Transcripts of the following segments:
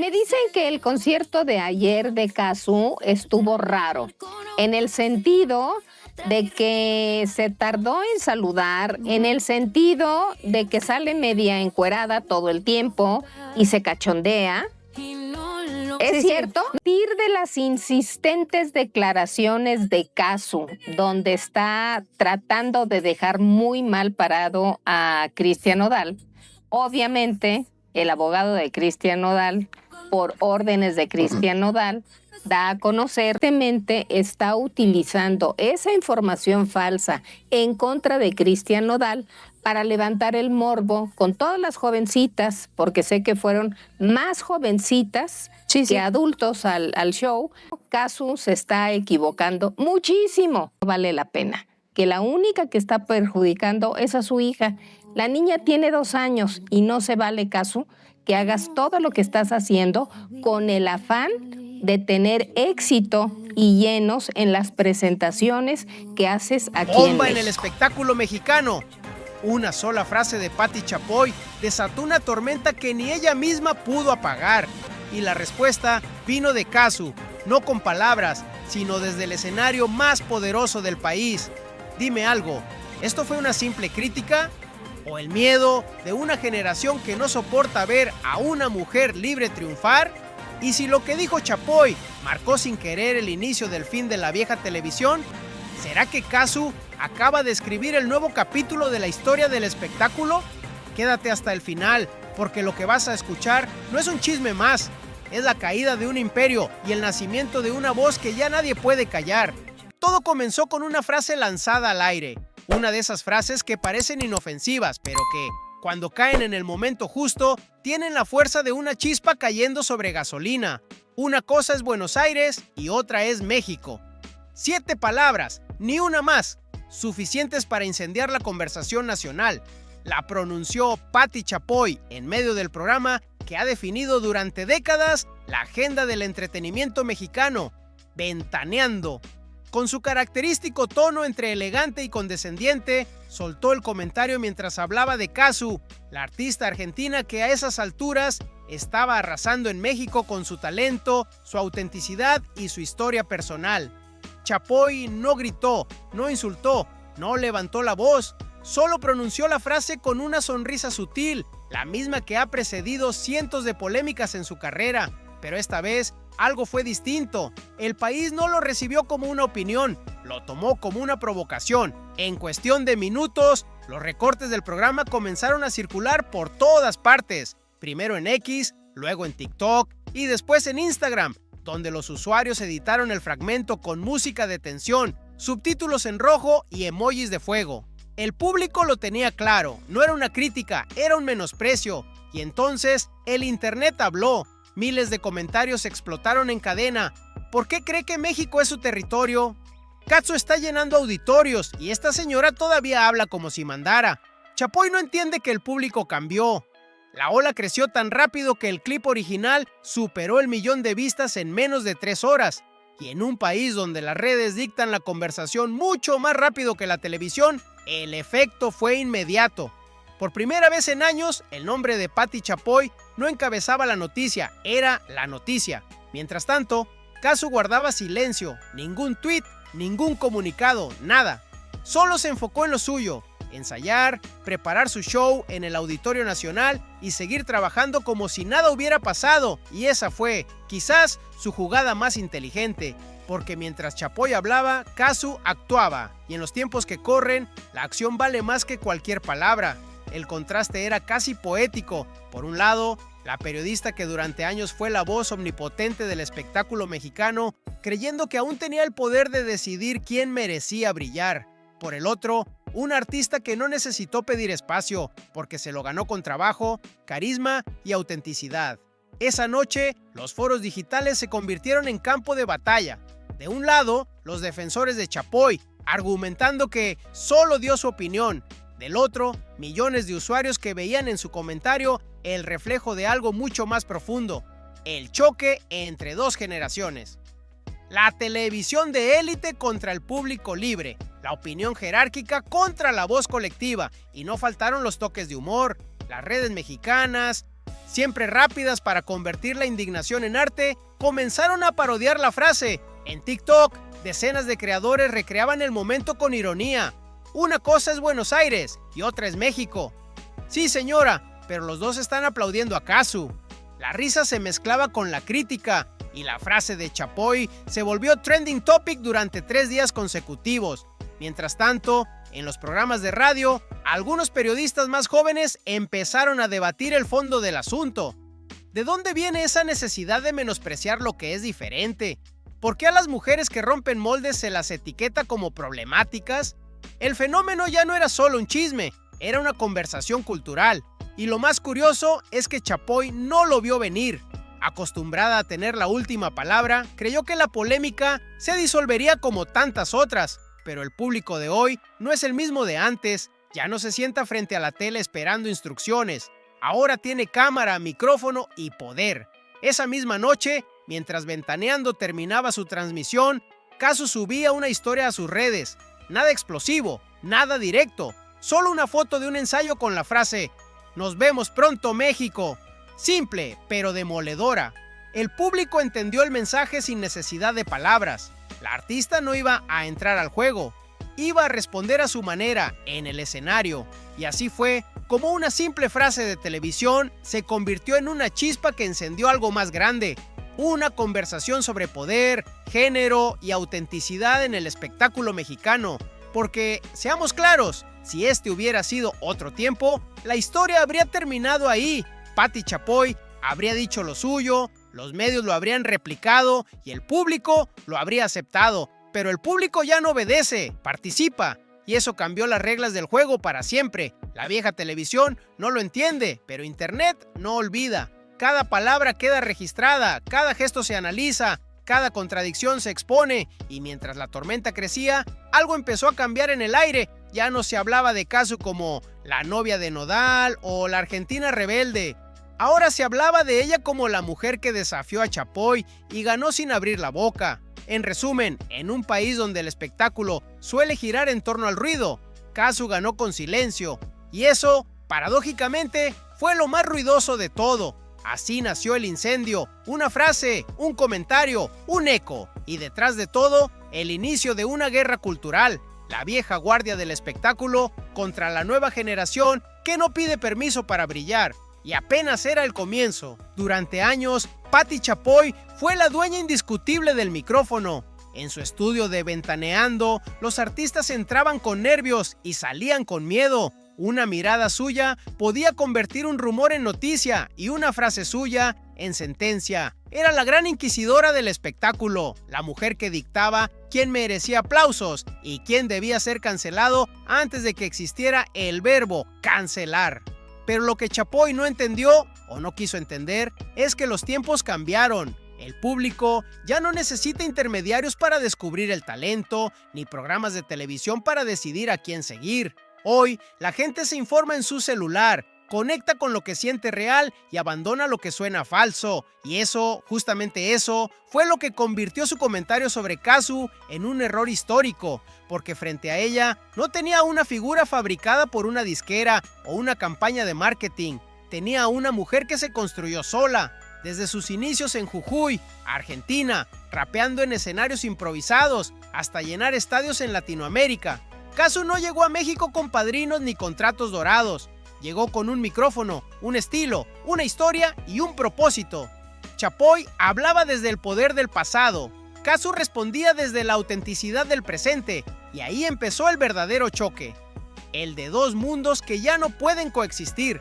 Me dicen que el concierto de ayer de Cazzu estuvo raro, en el sentido de que se tardó en saludar, en el sentido de que sale media encuerada todo el tiempo y se cachondea. ¿Es cierto? A partir de las insistentes declaraciones de Cazzu, donde está tratando de dejar muy mal parado a Cristian Nodal, obviamente el abogado de Cristian Nodal, por órdenes de Cristian Nodal, da a conocer que está utilizando esa información falsa en contra de Cristian Nodal para levantar el morbo con todas las jovencitas, porque sé que fueron más jovencitas que adultos al show. Cazzu se está equivocando muchísimo. No vale la pena. Que la única que está perjudicando es a su hija. La niña tiene 2 años y no se vale, Cazzu, que hagas todo lo que estás haciendo con el afán de tener éxito y llenos en las presentaciones que haces aquí ¡Bomba en el espectáculo mexicano! Una sola frase de Pati Chapoy desató una tormenta que ni ella misma pudo apagar. Y la respuesta vino de Cazzu, no con palabras, sino desde el escenario más poderoso del país. Dime algo, ¿esto fue una simple crítica? ¿O el miedo de una generación que no soporta ver a una mujer libre triunfar? Y si lo que dijo Chapoy marcó sin querer el inicio del fin de la vieja televisión, ¿será que Cazzu acaba de escribir el nuevo capítulo de la historia del espectáculo? Quédate hasta el final, porque lo que vas a escuchar no es un chisme más, es la caída de un imperio y el nacimiento de una voz que ya nadie puede callar. Todo comenzó con una frase lanzada al aire, una de esas frases que parecen inofensivas, pero que, cuando caen en el momento justo, tienen la fuerza de una chispa cayendo sobre gasolina. Una cosa es Buenos Aires y otra es México. 7 palabras, ni una más, suficientes para incendiar la conversación nacional. La pronunció Pati Chapoy en medio del programa que ha definido durante décadas la agenda del entretenimiento mexicano, Ventaneando. Con su característico tono entre elegante y condescendiente, soltó el comentario mientras hablaba de Cazzu, la artista argentina que a esas alturas estaba arrasando en México con su talento, su autenticidad y su historia personal. Chapoy no gritó, no insultó, no levantó la voz, solo pronunció la frase con una sonrisa sutil, la misma que ha precedido cientos de polémicas en su carrera, pero esta vez algo fue distinto. El país no lo recibió como una opinión, lo tomó como una provocación. En cuestión de minutos, los recortes del programa comenzaron a circular por todas partes, primero en X, luego en TikTok y después en Instagram, donde los usuarios editaron el fragmento con música de tensión, subtítulos en rojo y emojis de fuego. El público lo tenía claro, no era una crítica, era un menosprecio, y entonces el internet habló. Miles de comentarios explotaron en cadena. ¿Por qué cree que México es su territorio? Cazzu está llenando auditorios y esta señora todavía habla como si mandara. Chapoy no entiende que el público cambió. La ola creció tan rápido que el clip original superó el 1.000.000 de vistas en menos de 3 horas. Y en un país donde las redes dictan la conversación mucho más rápido que la televisión, el efecto fue inmediato. Por primera vez en años, el nombre de Pati Chapoy no encabezaba la noticia, era la noticia. Mientras tanto, Cazzu guardaba silencio, ningún tuit, ningún comunicado, nada. Solo se enfocó en lo suyo, ensayar, preparar su show en el Auditorio Nacional y seguir trabajando como si nada hubiera pasado. Y esa fue, quizás, su jugada más inteligente, porque mientras Chapoy hablaba, Cazzu actuaba. Y en los tiempos que corren, la acción vale más que cualquier palabra. El contraste era casi poético. Por un lado, la periodista que durante años fue la voz omnipotente del espectáculo mexicano, creyendo que aún tenía el poder de decidir quién merecía brillar. Por el otro, un artista que no necesitó pedir espacio, porque se lo ganó con trabajo, carisma y autenticidad. Esa noche, los foros digitales se convirtieron en campo de batalla. De un lado, los defensores de Chapoy, argumentando que solo dio su opinión. Del otro, millones de usuarios que veían en su comentario el reflejo de algo mucho más profundo, el choque entre 2 generaciones. La televisión de élite contra el público libre, la opinión jerárquica contra la voz colectiva, y no faltaron los toques de humor. Las redes mexicanas siempre rápidas para convertir la indignación en arte, comenzaron a parodiar la frase. En TikTok, decenas de creadores recreaban el momento con ironía. Una cosa es Buenos Aires y otra es México. Sí, señora, pero los dos están aplaudiendo a Kazu. La risa se mezclaba con la crítica y la frase de Chapoy se volvió trending topic durante 3 días consecutivos. Mientras tanto, en los programas de radio, algunos periodistas más jóvenes empezaron a debatir el fondo del asunto. ¿De dónde viene esa necesidad de menospreciar lo que es diferente? ¿Por qué a las mujeres que rompen moldes se las etiqueta como problemáticas? El fenómeno ya no era solo un chisme, era una conversación cultural. Y lo más curioso es que Chapoy no lo vio venir. Acostumbrada a tener la última palabra, creyó que la polémica se disolvería como tantas otras. Pero el público de hoy no es el mismo de antes. Ya no se sienta frente a la tele esperando instrucciones. Ahora tiene cámara, micrófono y poder. Esa misma noche, mientras Ventaneando terminaba su transmisión, Kazu subía una historia a sus redes. Nada explosivo, nada directo, solo una foto de un ensayo con la frase «Nos vemos pronto, México». Simple, pero demoledora. El público entendió el mensaje sin necesidad de palabras. La artista no iba a entrar al juego, iba a responder a su manera, en el escenario. Y así fue como una simple frase de televisión se convirtió en una chispa que encendió algo más grande. Una conversación sobre poder, género y autenticidad en el espectáculo mexicano. Porque, seamos claros, si este hubiera sido otro tiempo, la historia habría terminado ahí. Pati Chapoy habría dicho lo suyo, los medios lo habrían replicado y el público lo habría aceptado. Pero el público ya no obedece, participa. Y eso cambió las reglas del juego para siempre. La vieja televisión no lo entiende, pero Internet no olvida. Cada palabra queda registrada, cada gesto se analiza, cada contradicción se expone. Y mientras la tormenta crecía, algo empezó a cambiar en el aire. Ya no se hablaba de Kazu como la novia de Nodal o la argentina rebelde. Ahora se hablaba de ella como la mujer que desafió a Chapoy y ganó sin abrir la boca. En resumen, en un país donde el espectáculo suele girar en torno al ruido, Kazu ganó con silencio. Y eso, paradójicamente, fue lo más ruidoso de todo. Así nació el incendio, una frase, un comentario, un eco. Y detrás de todo, el inicio de una guerra cultural. La vieja guardia del espectáculo contra la nueva generación que no pide permiso para brillar. Y apenas era el comienzo. Durante años, Pati Chapoy fue la dueña indiscutible del micrófono. En su estudio de Ventaneando, los artistas entraban con nervios y salían con miedo. Una mirada suya podía convertir un rumor en noticia y una frase suya en sentencia. Era la gran inquisidora del espectáculo, la mujer que dictaba quién merecía aplausos y quién debía ser cancelado antes de que existiera el verbo cancelar. Pero lo que Chapoy no entendió, o no quiso entender, es que los tiempos cambiaron. El público ya no necesita intermediarios para descubrir el talento, ni programas de televisión para decidir a quién seguir. Hoy, la gente se informa en su celular, conecta con lo que siente real y abandona lo que suena falso. Y eso, justamente eso, fue lo que convirtió su comentario sobre Kazu en un error histórico, porque frente a ella no tenía una figura fabricada por una disquera o una campaña de marketing. Tenía una mujer que se construyó sola, desde sus inicios en Jujuy, Argentina, rapeando en escenarios improvisados, hasta llenar estadios en Latinoamérica. Kazu no llegó a México con padrinos ni contratos dorados. Llegó con un micrófono, un estilo, una historia y un propósito. Chapoy hablaba desde el poder del pasado. Kazu respondía desde la autenticidad del presente. Y ahí empezó el verdadero choque. El de dos mundos que ya no pueden coexistir.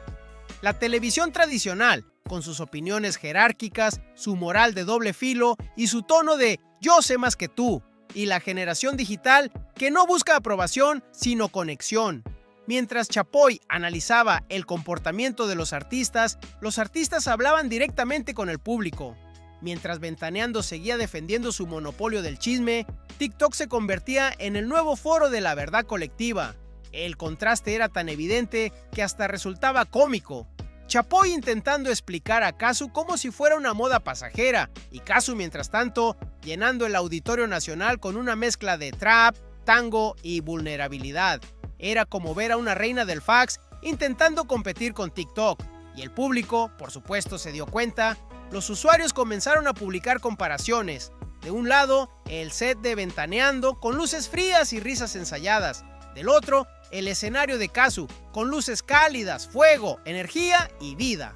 La televisión tradicional, con sus opiniones jerárquicas, su moral de doble filo y su tono de «yo sé más que tú». Y la generación digital que no busca aprobación, sino conexión. Mientras Chapoy analizaba el comportamiento de los artistas hablaban directamente con el público. Mientras Ventaneando seguía defendiendo su monopolio del chisme, TikTok se convertía en el nuevo foro de la verdad colectiva. El contraste era tan evidente que hasta resultaba cómico. Chapoy intentando explicar a Kazu como si fuera una moda pasajera, y Kazu mientras tanto llenando el Auditorio Nacional con una mezcla de trap, tango y vulnerabilidad. Era como ver a una reina del fax intentando competir con TikTok. y el público, por supuesto, se dio cuenta. Los usuarios comenzaron a publicar comparaciones. De un lado, el set de Ventaneando con luces frías y risas ensayadas. Del otro, el escenario de Kazu con luces cálidas, fuego, energía y vida.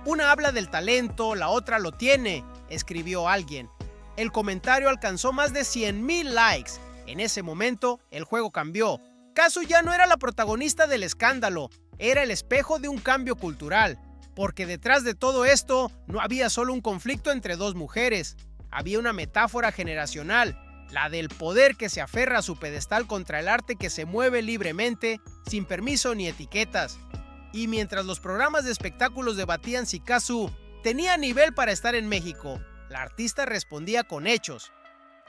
Una habla del talento, la otra lo tiene, escribió alguien. El comentario alcanzó más de 100,000 likes. En ese momento, el juego cambió. Kazu ya no era la protagonista del escándalo, era el espejo de un cambio cultural. Porque detrás de todo esto no había solo un conflicto entre dos mujeres. Había una metáfora generacional, la del poder que se aferra a su pedestal contra el arte que se mueve libremente, sin permiso ni etiquetas. Y mientras los programas de espectáculos debatían si Kazu tenía nivel para estar en México, la artista respondía con hechos.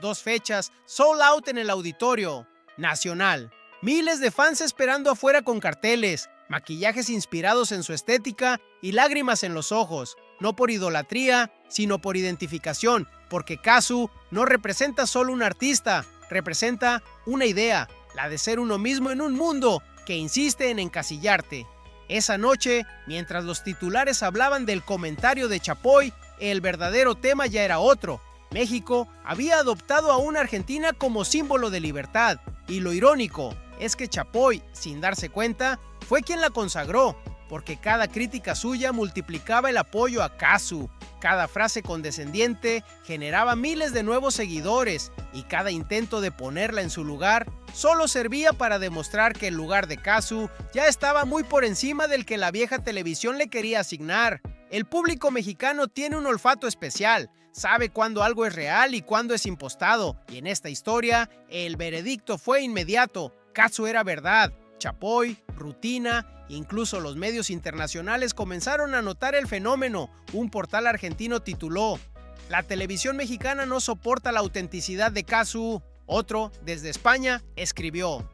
2 fechas, sold out en el Auditorio Nacional. Miles de fans esperando afuera con carteles, maquillajes inspirados en su estética y lágrimas en los ojos. No por idolatría, sino por identificación, porque Kazu no representa solo un artista, representa una idea, la de ser uno mismo en un mundo que insiste en encasillarte. Esa noche, mientras los titulares hablaban del comentario de Chapoy, el verdadero tema ya era otro. México había adoptado a una Argentina como símbolo de libertad, y lo irónico es que Chapoy, sin darse cuenta, fue quien la consagró, porque cada crítica suya multiplicaba el apoyo a Kazu, cada frase condescendiente generaba miles de nuevos seguidores, y cada intento de ponerla en su lugar solo servía para demostrar que el lugar de Kazu ya estaba muy por encima del que la vieja televisión le quería asignar. El público mexicano tiene un olfato especial, sabe cuándo algo es real y cuándo es impostado, y en esta historia el veredicto fue inmediato. Kazu era verdad. Chapoy, rutina, incluso los medios internacionales comenzaron a notar el fenómeno. Un portal argentino tituló: "La televisión mexicana no soporta la autenticidad de Kazu". Otro, desde España, escribió: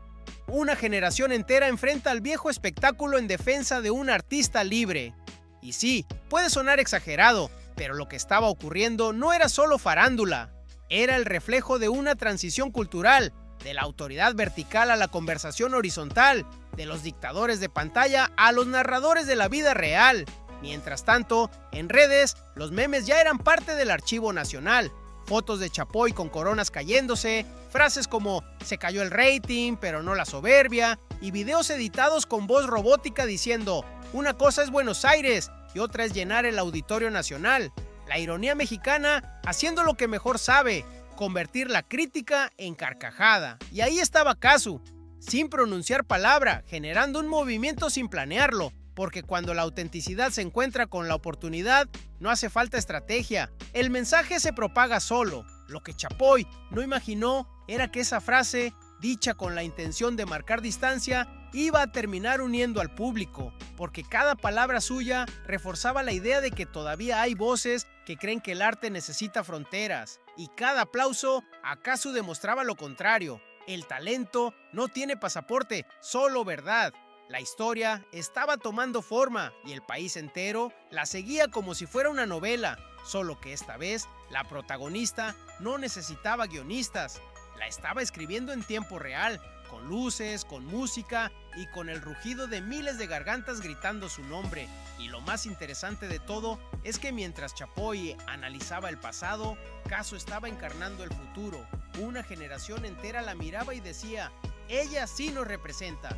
"Una generación entera enfrenta al viejo espectáculo en defensa de un artista libre". Y sí, puede sonar exagerado, pero lo que estaba ocurriendo no era solo farándula, era el reflejo de una transición cultural, de la autoridad vertical a la conversación horizontal, de los dictadores de pantalla a los narradores de la vida real. Mientras tanto, en redes, los memes ya eran parte del archivo nacional. Fotos de Chapoy con coronas cayéndose, frases como "se cayó el rating, pero no la soberbia", y videos editados con voz robótica diciendo "una cosa es Buenos Aires y otra es llenar el Auditorio Nacional". La ironía mexicana haciendo lo que mejor sabe, convertir la crítica en carcajada. Y ahí estaba Kazu, sin pronunciar palabra, generando un movimiento sin planearlo, porque cuando la autenticidad se encuentra con la oportunidad, no hace falta estrategia. El mensaje se propaga solo. Lo que Chapoy no imaginó era que esa frase, dicha con la intención de marcar distancia, iba a terminar uniendo al público, porque cada palabra suya reforzaba la idea de que todavía hay voces que creen que el arte necesita fronteras, y cada aplauso acaso demostraba lo contrario. El talento no tiene pasaporte, solo verdad. La historia estaba tomando forma y el país entero la seguía como si fuera una novela, solo que esta vez la protagonista no necesitaba guionistas, la estaba escribiendo en tiempo real, con luces, con música y con el rugido de miles de gargantas gritando su nombre. Y lo más interesante de todo es que mientras Chapoy analizaba el pasado, Kazu estaba encarnando el futuro. Una generación entera la miraba y decía: "Ella sí nos representa".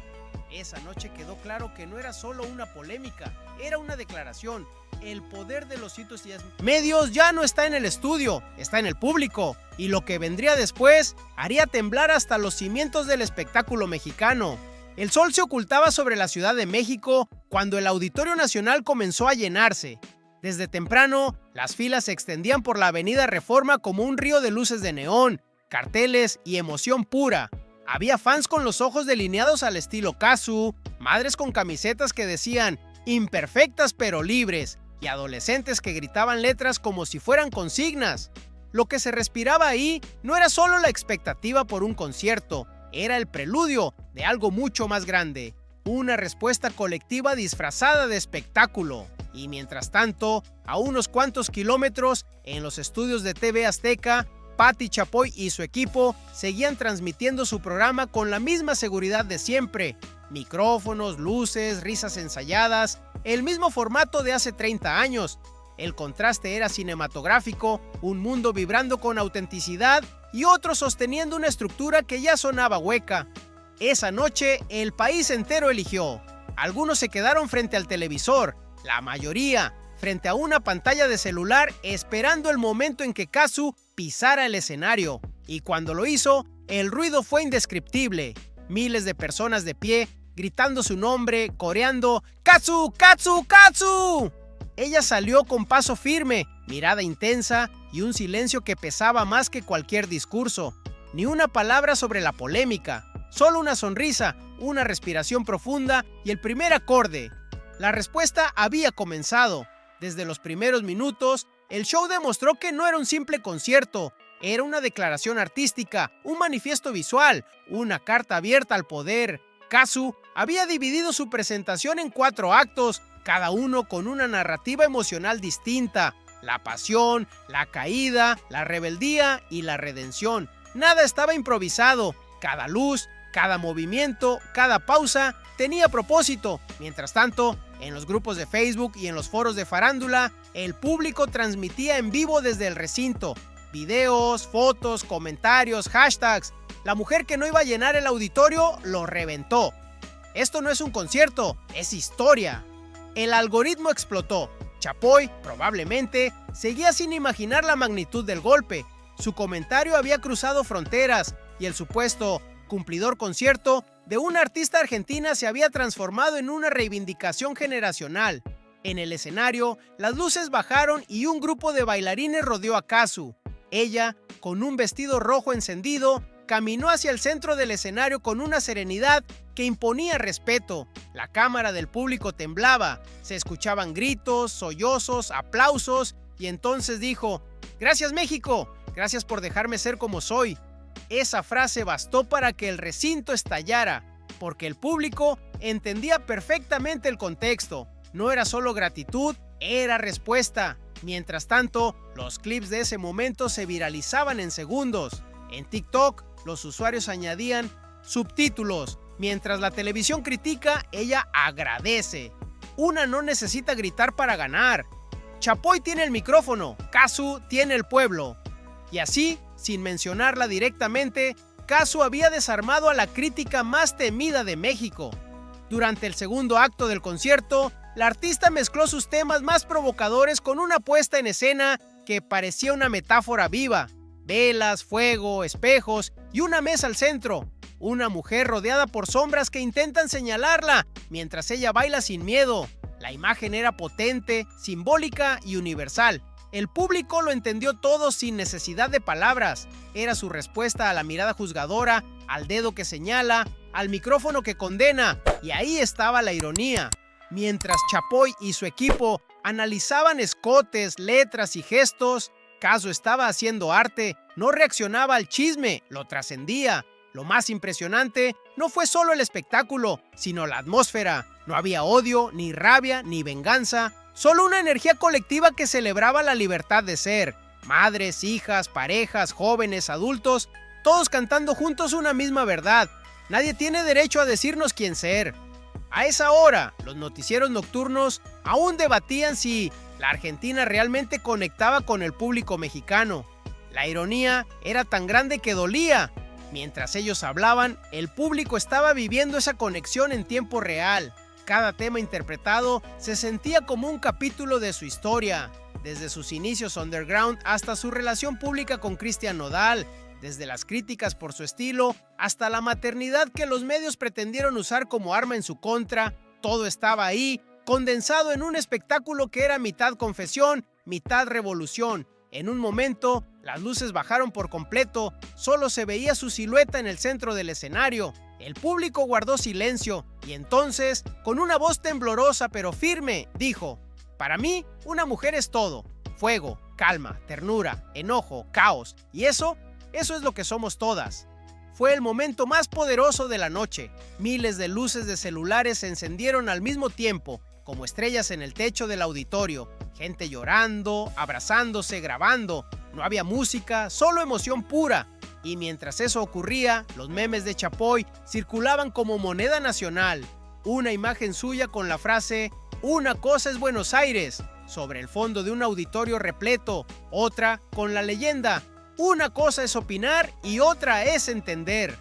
Esa noche quedó claro que no era solo una polémica, era una declaración. El poder de los hitos y medios ya no está en el estudio, está en el público. Y lo que vendría después haría temblar hasta los cimientos del espectáculo mexicano. El sol se ocultaba sobre la Ciudad de México cuando el Auditorio Nacional comenzó a llenarse. Desde temprano, las filas se extendían por la Avenida Reforma como un río de luces de neón, carteles y emoción pura. Había fans con los ojos delineados al estilo Kazu, madres con camisetas que decían "imperfectas pero libres", y adolescentes que gritaban letras como si fueran consignas. Lo que se respiraba ahí no era solo la expectativa por un concierto, era el preludio de algo mucho más grande, una respuesta colectiva disfrazada de espectáculo. Y mientras tanto, a unos cuantos kilómetros, en los estudios de TV Azteca, Pati Chapoy y su equipo seguían transmitiendo su programa con la misma seguridad de siempre. Micrófonos, luces, risas ensayadas, el mismo formato de hace 30 años. El contraste era cinematográfico, un mundo vibrando con autenticidad y otro sosteniendo una estructura que ya sonaba hueca. Esa noche, el país entero eligió. Algunos se quedaron frente al televisor, la mayoría frente a una pantalla de celular esperando el momento en que Kazu pisara el escenario. Y cuando lo hizo, el ruido fue indescriptible. Miles de personas de pie, gritando su nombre, coreando ¡Kazu! ¡Kazu! ¡Kazu! Ella salió con paso firme, mirada intensa y un silencio que pesaba más que cualquier discurso. Ni una palabra sobre la polémica, solo una sonrisa, una respiración profunda y el primer acorde. La respuesta había comenzado. Desde los primeros minutos, el show demostró que no era un simple concierto, era una declaración artística, un manifiesto visual, una carta abierta al poder. Kazu había dividido su presentación en 4 actos, cada uno con una narrativa emocional distinta: la pasión, la caída, la rebeldía y la redención. Nada estaba improvisado, cada luz, cada movimiento, cada pausa tenía propósito. Mientras tanto, en los grupos de Facebook y en los foros de farándula, el público transmitía en vivo desde el recinto. Videos, fotos, comentarios, hashtags. La mujer que no iba a llenar el auditorio lo reventó. Esto no es un concierto, es historia. El algoritmo explotó. Chapoy, probablemente, seguía sin imaginar la magnitud del golpe. Su comentario había cruzado fronteras y el supuesto cumplidor concierto de una artista argentina se había transformado en una reivindicación generacional. En el escenario, las luces bajaron y un grupo de bailarines rodeó a Kazu. Ella, con un vestido rojo encendido, caminó hacia el centro del escenario con una serenidad que imponía respeto. La cámara del público temblaba, se escuchaban gritos, sollozos, aplausos, y entonces dijo: «Gracias, México, gracias por dejarme ser como soy». Esa frase bastó para que el recinto estallara, porque el público entendía perfectamente el contexto. No era solo gratitud, era respuesta. Mientras tanto, los clips de ese momento se viralizaban en segundos. En TikTok, los usuarios añadían subtítulos. Mientras la televisión critica, ella agradece. Una no necesita gritar para ganar. Chapoy tiene el micrófono, Kazu tiene el pueblo. Y así, sin mencionarla directamente, Kazu había desarmado a la crítica más temida de México. Durante el segundo acto del concierto, la artista mezcló sus temas más provocadores con una puesta en escena que parecía una metáfora viva. Velas, fuego, espejos y una mesa al centro. Una mujer rodeada por sombras que intentan señalarla, mientras ella baila sin miedo. La imagen era potente, simbólica y universal. El público lo entendió todo sin necesidad de palabras. Era su respuesta a la mirada juzgadora, al dedo que señala, al micrófono que condena. Y ahí estaba la ironía. Mientras Chapoy y su equipo analizaban escotes, letras y gestos, Kazu estaba haciendo arte, no reaccionaba al chisme, lo trascendía. Lo más impresionante no fue solo el espectáculo, sino la atmósfera. No había odio, ni rabia, ni venganza, solo una energía colectiva que celebraba la libertad de ser. Madres, hijas, parejas, jóvenes, adultos, todos cantando juntos una misma verdad. Nadie tiene derecho a decirnos quién ser. A esa hora, los noticieros nocturnos aún debatían si la Argentina realmente conectaba con el público mexicano. La ironía era tan grande que dolía. Mientras ellos hablaban, el público estaba viviendo esa conexión en tiempo real. Cada tema interpretado se sentía como un capítulo de su historia, desde sus inicios underground hasta su relación pública con Cristian Nodal, desde las críticas por su estilo hasta la maternidad que los medios pretendieron usar como arma en su contra. Todo estaba ahí, condensado en un espectáculo que era mitad confesión, mitad revolución. En un momento, las luces bajaron por completo, solo se veía su silueta en el centro del escenario. El público guardó silencio y entonces, con una voz temblorosa pero firme, dijo: «Para mí, una mujer es todo. Fuego, calma, ternura, enojo, caos. Y eso es lo que somos todas». Fue el momento más poderoso de la noche. Miles de luces de celulares se encendieron al mismo tiempo, como estrellas en el techo del auditorio. Gente llorando, abrazándose, grabando. No había música, solo emoción pura. Y mientras eso ocurría, los memes de Chapoy circulaban como moneda nacional. Una imagen suya con la frase "Una cosa es Buenos Aires" sobre el fondo de un auditorio repleto, otra con la leyenda "Una cosa es opinar y otra es entender".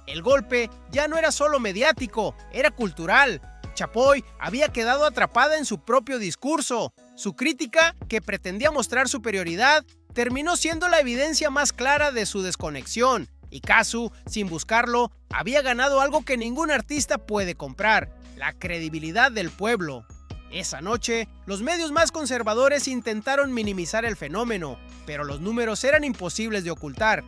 El golpe ya no era solo mediático, era cultural. Chapoy había quedado atrapada en su propio discurso. Su crítica, que pretendía mostrar superioridad, terminó siendo la evidencia más clara de su desconexión. Y Casu, sin buscarlo, había ganado algo que ningún artista puede comprar: la credibilidad del pueblo. Esa noche, los medios más conservadores intentaron minimizar el fenómeno, pero los números eran imposibles de ocultar.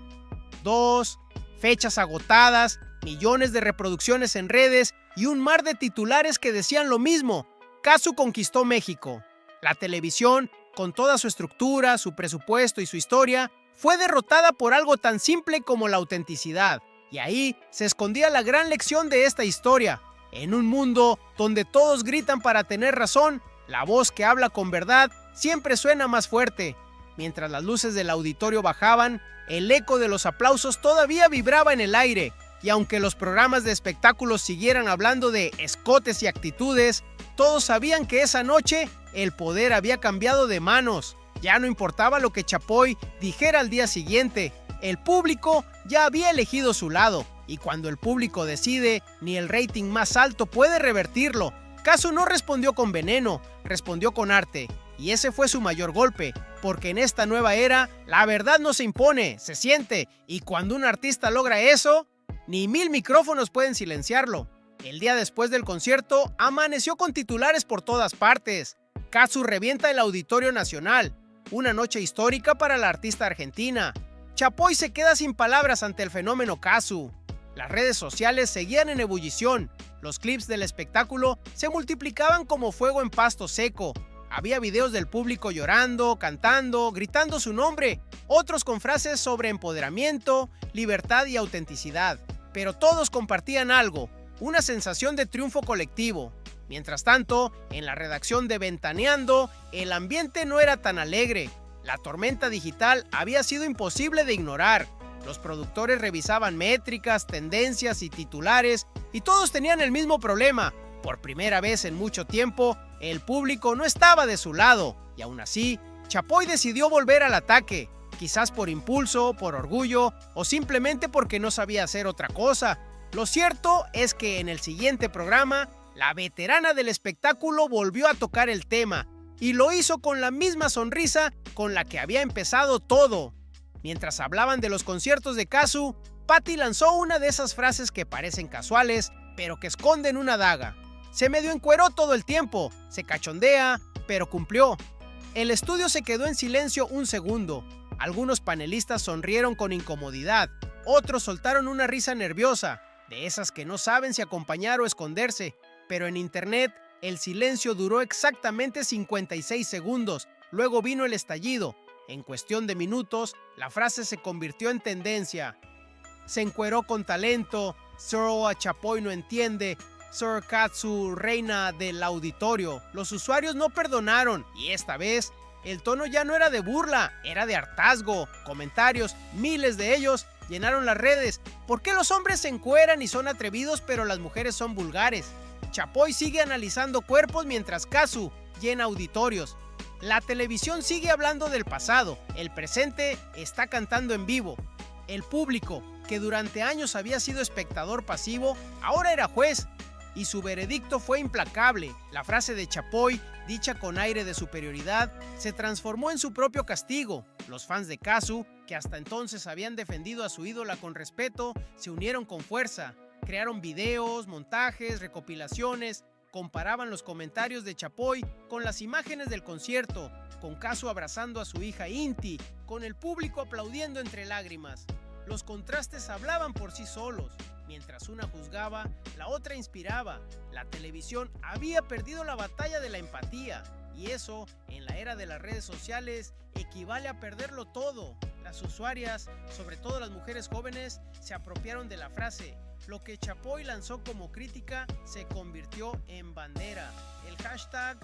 2 fechas agotadas, millones de reproducciones en redes y un mar de titulares que decían lo mismo: Casu conquistó México. La televisión, con toda su estructura, su presupuesto y su historia, fue derrotada por algo tan simple como la autenticidad. Y ahí se escondía la gran lección de esta historia. En un mundo donde todos gritan para tener razón, la voz que habla con verdad siempre suena más fuerte. Mientras las luces del auditorio bajaban, el eco de los aplausos todavía vibraba en el aire. Y aunque los programas de espectáculos siguieran hablando de escotes y actitudes, todos sabían que esa noche el poder había cambiado de manos. Ya no importaba lo que Chapoy dijera al día siguiente. El público ya había elegido su lado. Y cuando el público decide, ni el rating más alto puede revertirlo. Casu no respondió con veneno, respondió con arte. Y ese fue su mayor golpe, porque en esta nueva era, la verdad no se impone, se siente. Y cuando un artista logra eso, ni 1000 micrófonos pueden silenciarlo. El día después del concierto, amaneció con titulares por todas partes. Casu revienta el Auditorio Nacional. Una noche histórica para la artista argentina. Chapoy se queda sin palabras ante el fenómeno Casu. Las redes sociales seguían en ebullición. Los clips del espectáculo se multiplicaban como fuego en pasto seco. Había videos del público llorando, cantando, gritando su nombre. Otros con frases sobre empoderamiento, libertad y autenticidad. Pero todos compartían algo: una sensación de triunfo colectivo. Mientras tanto, en la redacción de Ventaneando, el ambiente no era tan alegre. La tormenta digital había sido imposible de ignorar. Los productores revisaban métricas, tendencias y titulares, y todos tenían el mismo problema. Por primera vez en mucho tiempo, el público no estaba de su lado, y aún así, Chapoy decidió volver al ataque. Quizás por impulso, por orgullo, o simplemente porque no sabía hacer otra cosa. Lo cierto es que en el siguiente programa, la veterana del espectáculo volvió a tocar el tema, y lo hizo con la misma sonrisa con la que había empezado todo. Mientras hablaban de los conciertos de Casu, Patti lanzó una de esas frases que parecen casuales, pero que esconden una daga. Se medio encueró todo el tiempo, se cachondea, pero cumplió. El estudio se quedó en silencio un segundo. Algunos panelistas sonrieron con incomodidad, otros soltaron una risa nerviosa, de esas que no saben si acompañar o esconderse. Pero en internet, el silencio duró exactamente 56 segundos, luego vino el estallido. En cuestión de minutos, la frase se convirtió en tendencia. Se encueró con talento, Sir a Chapoy no entiende, Sir Casu, reina del auditorio. Los usuarios no perdonaron, y esta vez, el tono ya no era de burla, era de hartazgo. Comentarios, miles de ellos, llenaron las redes. ¿Por qué los hombres se encueran y son atrevidos, pero las mujeres son vulgares? Chapoy sigue analizando cuerpos mientras Casu llena auditorios. La televisión sigue hablando del pasado, el presente está cantando en vivo. El público, que durante años había sido espectador pasivo, ahora era juez, y su veredicto fue implacable. La frase de Chapoy, dicha con aire de superioridad, se transformó en su propio castigo. Los fans de Casu, que hasta entonces habían defendido a su ídola con respeto, se unieron con fuerza. Crearon videos, montajes, recopilaciones. Comparaban los comentarios de Chapoy con las imágenes del concierto, con Casu abrazando a su hija Inti, con el público aplaudiendo entre lágrimas. Los contrastes hablaban por sí solos. Mientras una juzgaba, la otra inspiraba. La televisión había perdido la batalla de la empatía, y eso, en la era de las redes sociales, equivale a perderlo todo. Las usuarias, sobre todo las mujeres jóvenes, se apropiaron de la frase. Lo que Chapoy lanzó como crítica se convirtió en bandera. El hashtag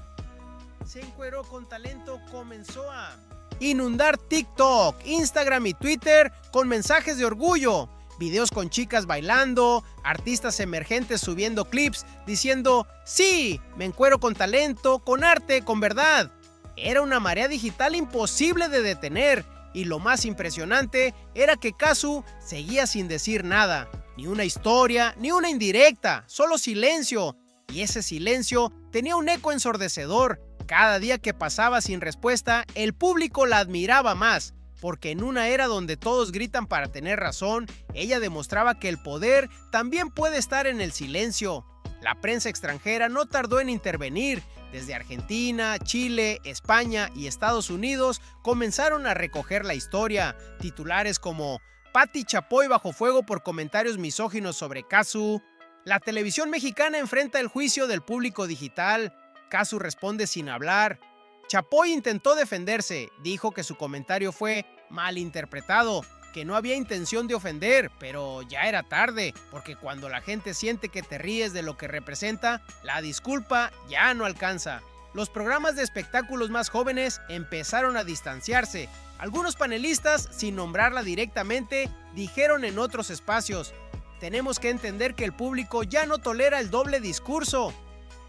se encueró con talento comenzó a inundar TikTok, Instagram y Twitter con mensajes de orgullo, videos con chicas bailando, artistas emergentes subiendo clips diciendo sí, me encuero con talento, con arte, con verdad. Era una marea digital imposible de detener y lo más impresionante era que Kazu seguía sin decir nada, ni una historia, ni una indirecta, solo silencio. Y ese silencio tenía un eco ensordecedor. Cada día que pasaba sin respuesta, el público la admiraba más, porque en una era donde todos gritan para tener razón, ella demostraba que el poder también puede estar en el silencio. La prensa extranjera no tardó en intervenir. Desde Argentina, Chile, España y Estados Unidos comenzaron a recoger la historia. Titulares como Pati Chapoy bajo fuego por comentarios misóginos sobre Kazu. La televisión mexicana enfrenta el juicio del público digital. Kazu responde sin hablar. Chapoy intentó defenderse, dijo que su comentario fue malinterpretado, que no había intención de ofender, pero ya era tarde, porque cuando la gente siente que te ríes de lo que representa, la disculpa ya no alcanza. Los programas de espectáculos más jóvenes empezaron a distanciarse. Algunos panelistas, sin nombrarla directamente, dijeron en otros espacios: tenemos que entender que el público ya no tolera el doble discurso.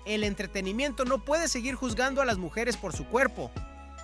El entretenimiento no puede seguir juzgando a las mujeres por su cuerpo.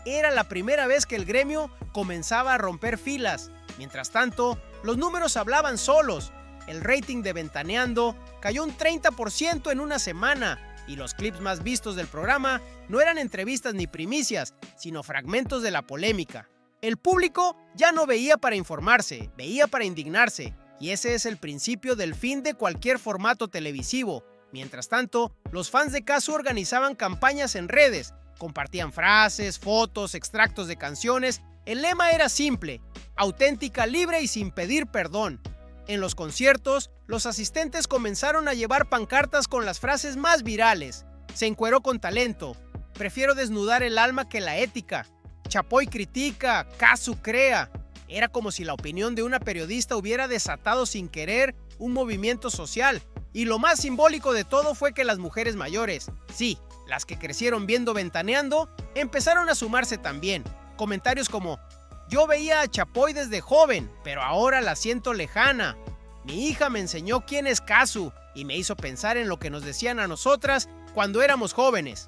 Era la primera vez que el gremio comenzaba a romper filas. Mientras tanto, los números hablaban solos. El rating de Ventaneando cayó un 30% en una semana y los clips más vistos del programa no eran entrevistas ni primicias, sino fragmentos de la polémica. El público ya no veía para informarse, veía para indignarse, y ese es el principio del fin de cualquier formato televisivo. Mientras tanto, los fans de Kazu organizaban campañas en redes, compartían frases, fotos, extractos de canciones. El lema era simple: auténtica, libre y sin pedir perdón. En los conciertos, los asistentes comenzaron a llevar pancartas con las frases más virales. Se encueró con talento. Prefiero desnudar el alma que la ética. Chapoy critica, Kazu crea. Era como si la opinión de una periodista hubiera desatado sin querer un movimiento social. Y lo más simbólico de todo fue que las mujeres mayores, sí, las que crecieron viendo Ventaneando, empezaron a sumarse también. Comentarios como: yo veía a Chapoy desde joven, pero ahora la siento lejana. Mi hija me enseñó quién es Kazu y me hizo pensar en lo que nos decían a nosotras cuando éramos jóvenes.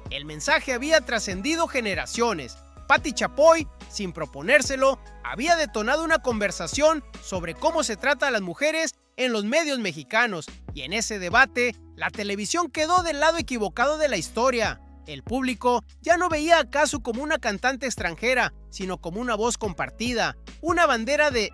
El mensaje había trascendido generaciones. Pati Chapoy, sin proponérselo, había detonado una conversación sobre cómo se trata a las mujeres en los medios mexicanos, y en ese debate, la televisión quedó del lado equivocado de la historia. El público ya no veía a Kazu como una cantante extranjera, sino como una voz compartida, una bandera de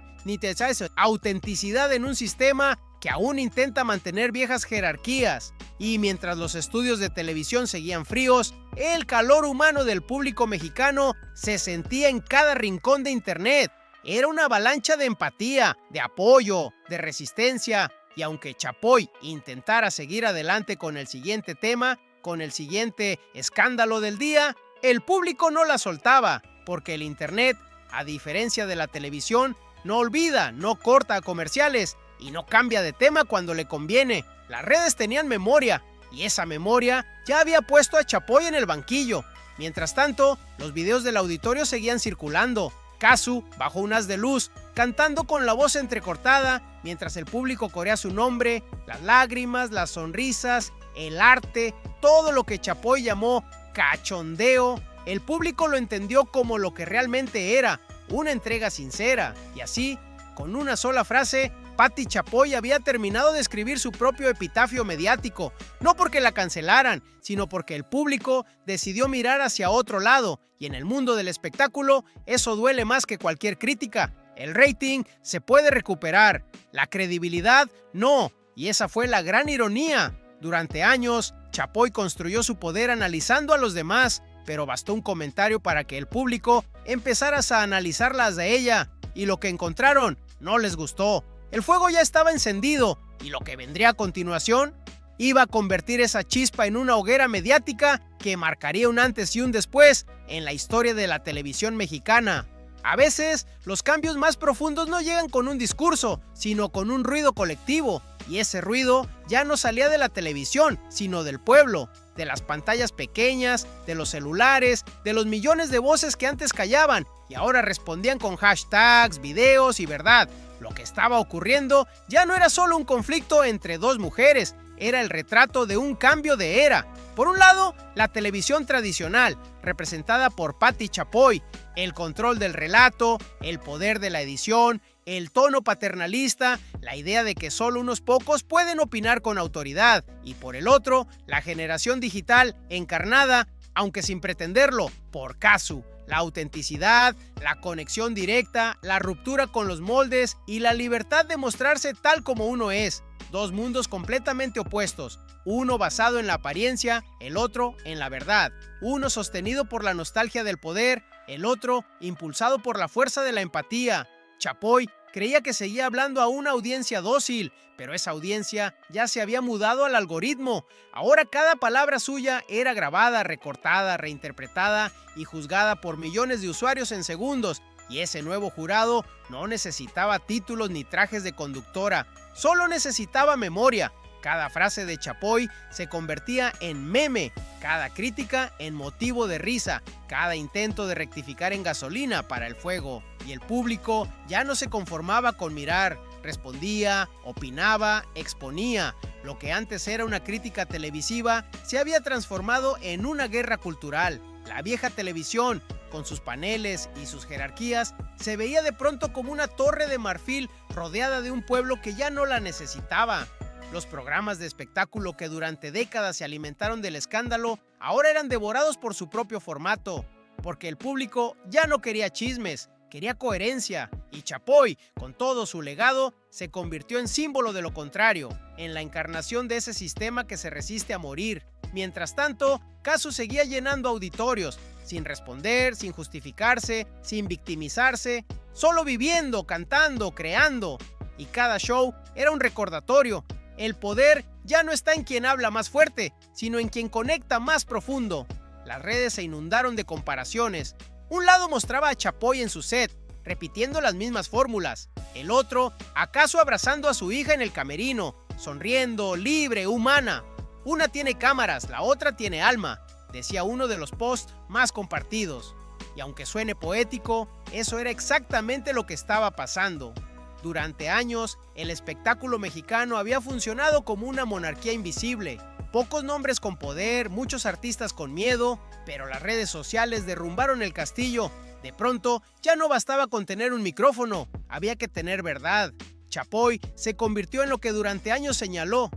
autenticidad en un sistema que aún intenta mantener viejas jerarquías. Y mientras los estudios de televisión seguían fríos, el calor humano del público mexicano se sentía en cada rincón de internet. Era una avalancha de empatía, de apoyo, de resistencia, y aunque Chapoy intentara seguir adelante con el siguiente tema, con el siguiente escándalo del día, el público no la soltaba, porque el internet, a diferencia de la televisión, no olvida, no corta a comerciales y no cambia de tema cuando le conviene. Las redes tenían memoria, y esa memoria ya había puesto a Chapoy en el banquillo. Mientras tanto, los videos del auditorio seguían circulando. Kazu bajo un haz de luz, cantando con la voz entrecortada, mientras el público corea su nombre, las lágrimas, las sonrisas, el arte, todo lo que Chapoy llamó cachondeo. El público lo entendió como lo que realmente era, una entrega sincera. Y así, con una sola frase, Pati Chapoy había terminado de escribir su propio epitafio mediático, no porque la cancelaran, sino porque el público decidió mirar hacia otro lado, y en el mundo del espectáculo eso duele más que cualquier crítica. El rating se puede recuperar, la credibilidad no, y esa fue la gran ironía. Durante años, Chapoy construyó su poder analizando a los demás, pero bastó un comentario para que el público empezara a analizar las de ella, y lo que encontraron no les gustó. El fuego ya estaba encendido, y lo que vendría a continuación iba a convertir esa chispa en una hoguera mediática que marcaría un antes y un después en la historia de la televisión mexicana. A veces, los cambios más profundos no llegan con un discurso, sino con un ruido colectivo. Y ese ruido ya no salía de la televisión, sino del pueblo, de las pantallas pequeñas, de los celulares, de los millones de voces que antes callaban y ahora respondían con hashtags, videos y verdad. Lo que estaba ocurriendo ya no era solo un conflicto entre dos mujeres, era el retrato de un cambio de era. Por un lado, la televisión tradicional, representada por Patti Chapoy, el control del relato, el poder de la edición, el tono paternalista, la idea de que solo unos pocos pueden opinar con autoridad, y por el otro, la generación digital encarnada, aunque sin pretenderlo, por Cazzu. La autenticidad, la conexión directa, la ruptura con los moldes y la libertad de mostrarse tal como uno es. Dos mundos completamente opuestos, uno basado en la apariencia, el otro en la verdad. Uno sostenido por la nostalgia del poder, el otro impulsado por la fuerza de la empatía. Chapoy creía que seguía hablando a una audiencia dócil, pero esa audiencia ya se había mudado al algoritmo. Ahora cada palabra suya era grabada, recortada, reinterpretada y juzgada por millones de usuarios en segundos. Y ese nuevo jurado no necesitaba títulos ni trajes de conductora, solo necesitaba memoria. Cada frase de Chapoy se convertía en meme, cada crítica en motivo de risa, cada intento de rectificar en gasolina para el fuego. Y el público ya no se conformaba con mirar, respondía, opinaba, exponía. Lo que antes era una crítica televisiva se había transformado en una guerra cultural. La vieja televisión, con sus paneles y sus jerarquías, se veía de pronto como una torre de marfil rodeada de un pueblo que ya no la necesitaba. Los programas de espectáculo que durante décadas se alimentaron del escándalo ahora eran devorados por su propio formato, porque el público ya no quería chismes, quería coherencia, y Chapoy, con todo su legado, se convirtió en símbolo de lo contrario, en la encarnación de ese sistema que se resiste a morir. Mientras tanto, Cazzu seguía llenando auditorios, sin responder, sin justificarse, sin victimizarse, solo viviendo, cantando, creando. Y cada show era un recordatorio. El poder ya no está en quien habla más fuerte, sino en quien conecta más profundo. Las redes se inundaron de comparaciones. Un lado mostraba a Chapoy en su set, repitiendo las mismas fórmulas. El otro, a Cazzu abrazando a su hija en el camerino, sonriendo, libre, humana. Una tiene cámaras, la otra tiene alma, decía uno de los posts más compartidos. Y aunque suene poético, eso era exactamente lo que estaba pasando. Durante años, el espectáculo mexicano había funcionado como una monarquía invisible. Pocos nombres con poder, muchos artistas con miedo, pero las redes sociales derrumbaron el castillo. De pronto, ya no bastaba con tener un micrófono, había que tener verdad. Chapoy se convirtió en lo que durante años señaló,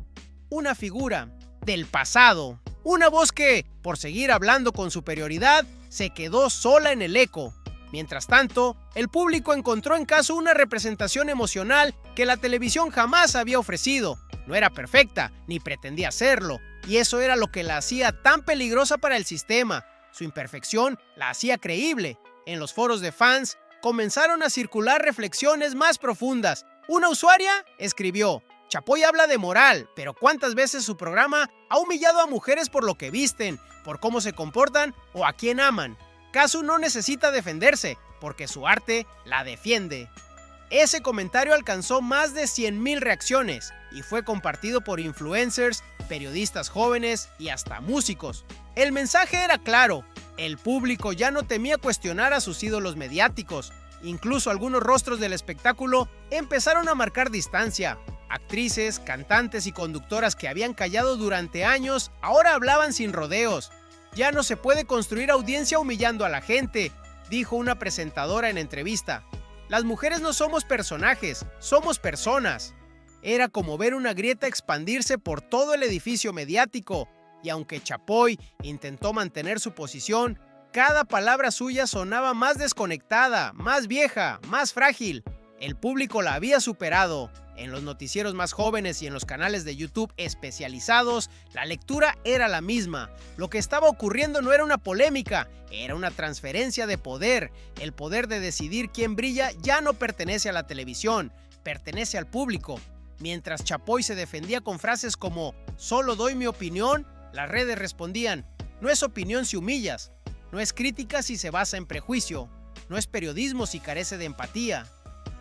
una figura del pasado. Una voz que, por seguir hablando con superioridad, se quedó sola en el eco. Mientras tanto, el público encontró en Cazzu una representación emocional que la televisión jamás había ofrecido. No era perfecta, ni pretendía serlo, y eso era lo que la hacía tan peligrosa para el sistema. Su imperfección la hacía creíble. En los foros de fans comenzaron a circular reflexiones más profundas. Una usuaria escribió: Chapoy habla de moral, pero ¿cuántas veces su programa ha humillado a mujeres por lo que visten, por cómo se comportan o a quién aman? Cazzu no necesita defenderse, porque su arte la defiende. Ese comentario alcanzó más de 100,000 reacciones y fue compartido por influencers, periodistas jóvenes y hasta músicos. El mensaje era claro, el público ya no temía cuestionar a sus ídolos mediáticos. Incluso algunos rostros del espectáculo empezaron a marcar distancia. Actrices, cantantes y conductoras que habían callado durante años ahora hablaban sin rodeos. Ya no se puede construir audiencia humillando a la gente, dijo una presentadora en entrevista. Las mujeres no somos personajes, somos personas. Era como ver una grieta expandirse por todo el edificio mediático, y aunque Chapoy intentó mantener su posición, cada palabra suya sonaba más desconectada, más vieja, más frágil. El público la había superado. En los noticieros más jóvenes y en los canales de YouTube especializados, la lectura era la misma. Lo que estaba ocurriendo no era una polémica, era una transferencia de poder. El poder de decidir quién brilla ya no pertenece a la televisión, pertenece al público. Mientras Chapoy se defendía con frases como «solo doy mi opinión», las redes respondían «no es opinión si humillas, no es crítica si se basa en prejuicio, no es periodismo si carece de empatía».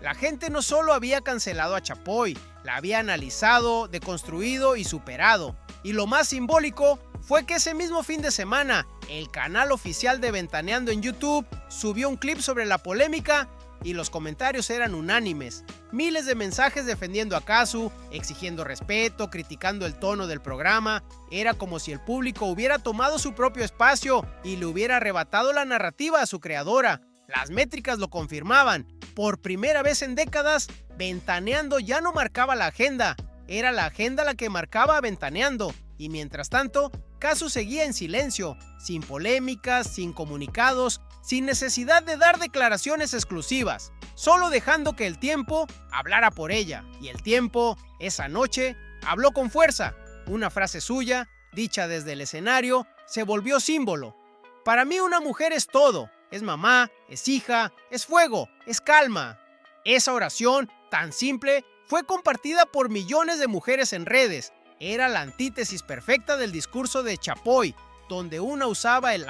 La gente no solo había cancelado a Chapoy, la había analizado, deconstruido y superado. Y lo más simbólico fue que ese mismo fin de semana, el canal oficial de Ventaneando en YouTube subió un clip sobre la polémica y los comentarios eran unánimes. Miles de mensajes defendiendo a Casu, exigiendo respeto, criticando el tono del programa. Era como si el público hubiera tomado su propio espacio y le hubiera arrebatado la narrativa a su creadora. Las métricas lo confirmaban. Por primera vez en décadas, Ventaneando ya no marcaba la agenda. Era la agenda la que marcaba a Ventaneando. Y mientras tanto, Casu seguía en silencio, sin polémicas, sin comunicados, sin necesidad de dar declaraciones exclusivas, solo dejando que el tiempo hablara por ella. Y el tiempo, esa noche, habló con fuerza. Una frase suya, dicha desde el escenario, se volvió símbolo. Para mí una mujer es todo. Es mamá, es hija, es fuego, es calma. Esa oración, tan simple, fue compartida por millones de mujeres en redes. Era la antítesis perfecta del discurso de Chapoy, donde una usaba el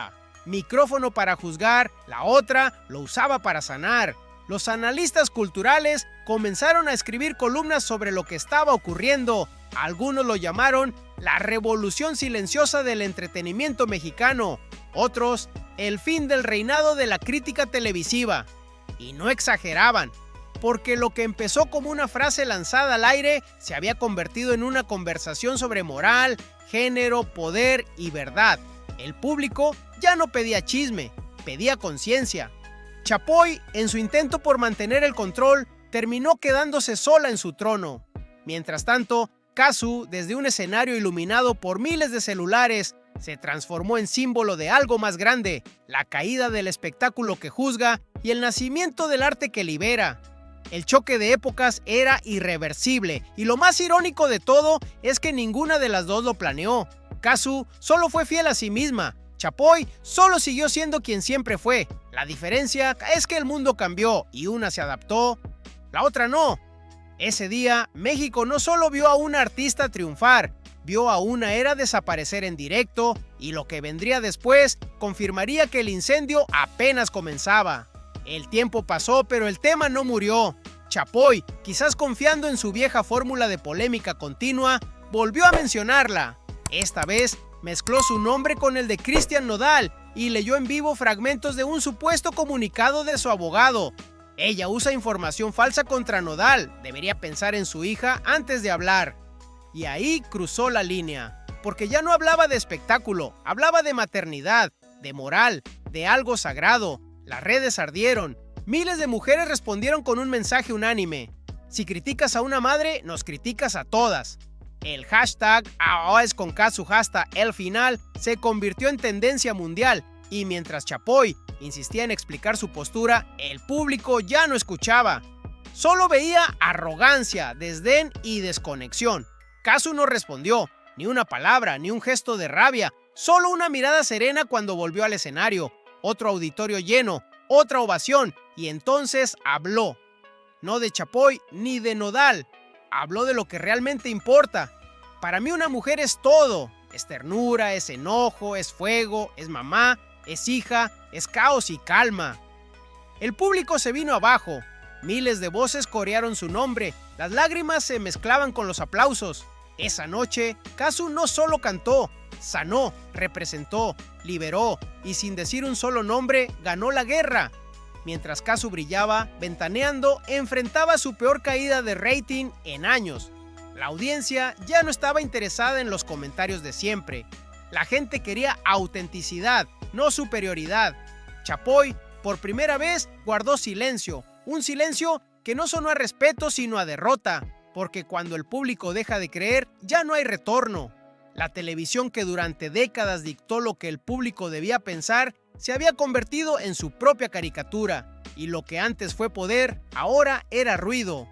micrófono para juzgar, la otra lo usaba para sanar. Los analistas culturales comenzaron a escribir columnas sobre lo que estaba ocurriendo. Algunos lo llamaron la revolución silenciosa del entretenimiento mexicano. Otros, el fin del reinado de la crítica televisiva. Y no exageraban, porque lo que empezó como una frase lanzada al aire se había convertido en una conversación sobre moral, género, poder y verdad. El público ya no pedía chisme, pedía conciencia. Chapoy, en su intento por mantener el control, terminó quedándose sola en su trono. Mientras tanto, Casu, desde un escenario iluminado por miles de celulares, se transformó en símbolo de algo más grande, la caída del espectáculo que juzga y el nacimiento del arte que libera. El choque de épocas era irreversible, y lo más irónico de todo es que ninguna de las dos lo planeó. Casu solo fue fiel a sí misma. Chapoy solo siguió siendo quien siempre fue. La diferencia es que el mundo cambió y una se adaptó, la otra no. Ese día, México no solo vio a una artista triunfar, vio a una era desaparecer en directo, y lo que vendría después confirmaría que el incendio apenas comenzaba. El tiempo pasó, pero el tema no murió. Chapoy, quizás confiando en su vieja fórmula de polémica continua, volvió a mencionarla. Esta vez mezcló su nombre con el de Cristian Nodal y leyó en vivo fragmentos de un supuesto comunicado de su abogado. Ella usa información falsa contra Nodal, debería pensar en su hija antes de hablar. Y ahí cruzó la línea, porque ya no hablaba de espectáculo, hablaba de maternidad, de moral, de algo sagrado. Las redes ardieron. Miles de mujeres respondieron con un mensaje unánime. Si criticas a una madre, nos criticas a todas. El hashtag #AOEsConCasu hasta el final se convirtió en tendencia mundial, y mientras Chapoy insistía en explicar su postura, el público ya no escuchaba. Solo veía arrogancia, desdén y desconexión. Casu no respondió, ni una palabra, ni un gesto de rabia, solo una mirada serena cuando volvió al escenario. Otro auditorio lleno, otra ovación, y entonces habló. No de Chapoy ni de Nodal, habló de lo que realmente importa. Para mí una mujer es todo, es ternura, es enojo, es fuego, es mamá, es hija, es caos y calma. El público se vino abajo, miles de voces corearon su nombre, las lágrimas se mezclaban con los aplausos. Esa noche, Casu no solo cantó, sanó, representó, liberó y sin decir un solo nombre, ganó la guerra. Mientras Casu brillaba, Ventaneando enfrentaba su peor caída de rating en años. La audiencia ya no estaba interesada en los comentarios de siempre. La gente quería autenticidad, no superioridad. Chapoy, por primera vez, guardó silencio. Un silencio que no sonó a respeto sino a derrota. Porque cuando el público deja de creer, ya no hay retorno. La televisión que durante décadas dictó lo que el público debía pensar, se había convertido en su propia caricatura, y lo que antes fue poder, ahora era ruido.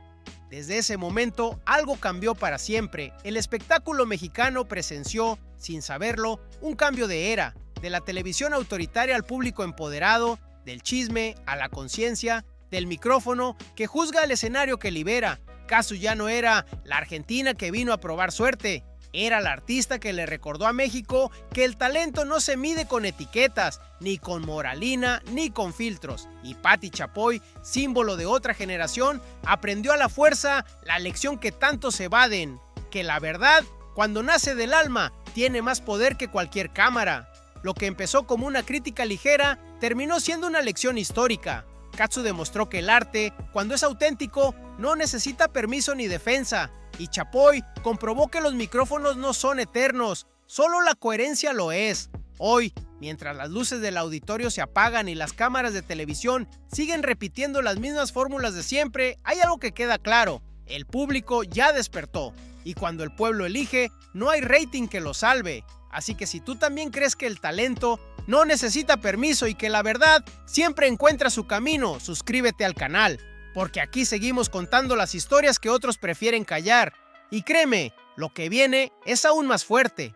Desde ese momento, algo cambió para siempre. El espectáculo mexicano presenció, sin saberlo, un cambio de era, de la televisión autoritaria al público empoderado, del chisme a la conciencia, del micrófono que juzga al escenario que libera. Casu ya no era la Argentina que vino a probar suerte. Era la artista que le recordó a México que el talento no se mide con etiquetas, ni con moralina, ni con filtros. Y Pati Chapoy, símbolo de otra generación, aprendió a la fuerza la lección que tantos evaden, que la verdad, cuando nace del alma, tiene más poder que cualquier cámara. Lo que empezó como una crítica ligera, terminó siendo una lección histórica. Katsu demostró que el arte, cuando es auténtico, no necesita permiso ni defensa. Y Chapoy comprobó que los micrófonos no son eternos, solo la coherencia lo es. Hoy, mientras las luces del auditorio se apagan y las cámaras de televisión siguen repitiendo las mismas fórmulas de siempre, hay algo que queda claro: el público ya despertó. Y cuando el pueblo elige, no hay rating que lo salve. Así que si tú también crees que el talento no necesita permiso y que la verdad siempre encuentra su camino, suscríbete al canal, porque aquí seguimos contando las historias que otros prefieren callar. Y créeme, lo que viene es aún más fuerte.